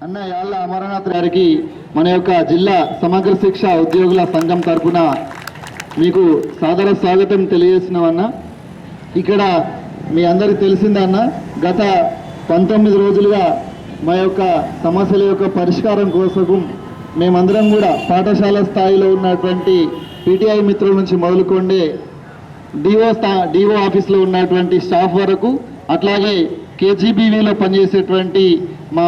అన్న యాళ్ళ అమరనాథ్ గారికి మన యొక్క జిల్లా సమగ్ర శిక్ష ఉద్యోగుల సంఘం తరఫున మీకు సాదర స్వాగతం తెలియజేస్తున్నామన్న. ఇక్కడ మీ అందరికీ తెలిసిందన్న, గత 19 రోజులుగా మా యొక్క సమస్యల యొక్క పరిష్కారం కోసం మేమందరం కూడా పాఠశాల స్థాయిలో ఉన్నటువంటి పీటీఐ మిత్రుల నుంచి మొదలుకొండే డిఓ ఆఫీస్లో ఉన్నటువంటి స్టాఫ్ వరకు, అట్లాగే కేజీబీవీలో పనిచేసేటువంటి మా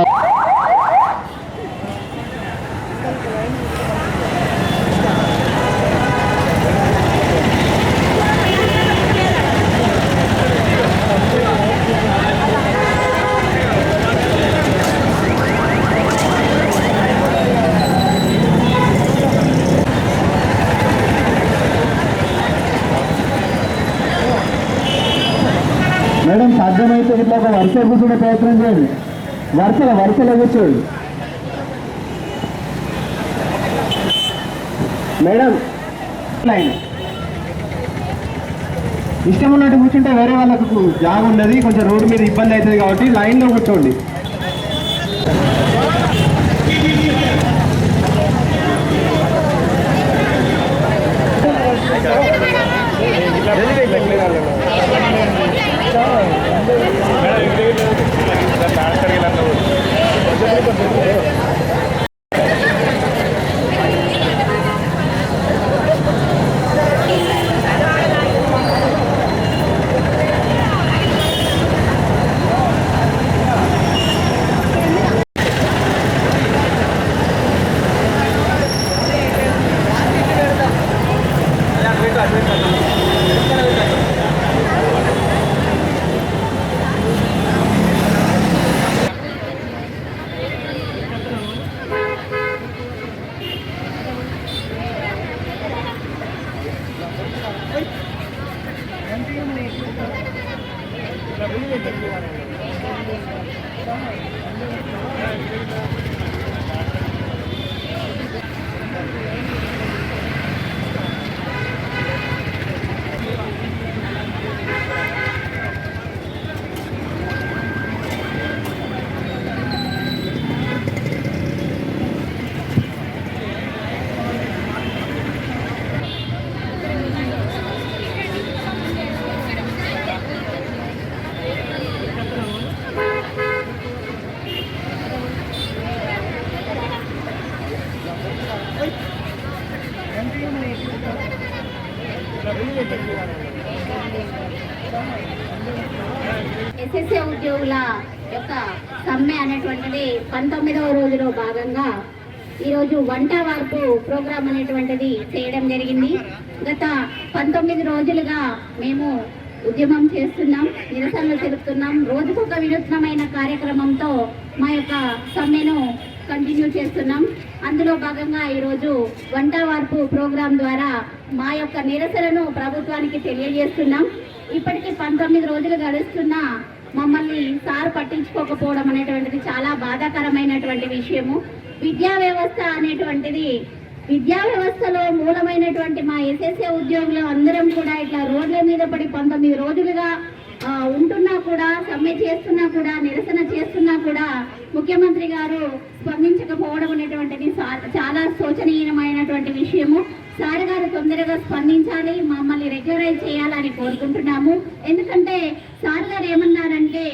మేడం సాధ్యమైతే ఇట్లా ఒక వరుస కూర్చునే ప్రయత్నం చేయండి. వరుసలో కూర్చోండి మేడం. లైన్ ఇష్టం ఉన్నట్టు కూర్చుంటే వేరే వాళ్ళకు జాగ ఉండదు, కొంచెం రోడ్డు మీద ఇబ్బంది అవుతుంది కాబట్టి లైన్లో కూర్చోండి. ఎస్ఎస్ఏ ఉద్యోగుల యొక్క సమ్మె అనేటువంటిది 19వ రోజులో భాగంగా ఈరోజు వంట వార్పు ప్రోగ్రాం అనేటువంటిది చేయడం జరిగింది. గత 19 రోజులుగా మేము ఉద్యమం చేస్తున్నాం, నిరసనలు తెలుపుతున్నాం. రోజుకొక వినూత్నమైన కార్యక్రమంతో మా యొక్క సమ్మెను కంటిన్యూ చేస్తున్నాం. అందులో భాగంగా ఈరోజు వంట వార్పు ప్రోగ్రాం ద్వారా మా యొక్క నిరసనను ప్రభుత్వానికి తెలియజేస్తున్నాం. ఇప్పటికీ 19 రోజులు గడుస్తున్నా మమ్మల్ని సార్ పట్టించుకోకపోవడం అనేటువంటిది చాలా బాధాకరమైనటువంటి విషయము. విద్యా వ్యవస్థలో మూలమైనటువంటి మా ఎస్ఎస్ఏ ఉద్యోగులు అందరం కూడా ఇట్లా రోడ్ల మీద పడి 19 రోజులుగా ఉంటున్నా కూడా, సమ్మె చేస్తున్నా కూడా, నిరసన చేస్తున్నా కూడా ముఖ్యమంత్రి గారు స్పందించకపోవడం అనేటువంటిది చాలా శోచనీయమైనటువంటి విషయము. సార్ గారు తొందరగా స్పందించాలి, మమ్మల్ని రెగ్యులరైజ్ చేయాలని కోరుకుంటున్నాము. ఎందుకంటే సార్ గారు ఏమన్నారంటే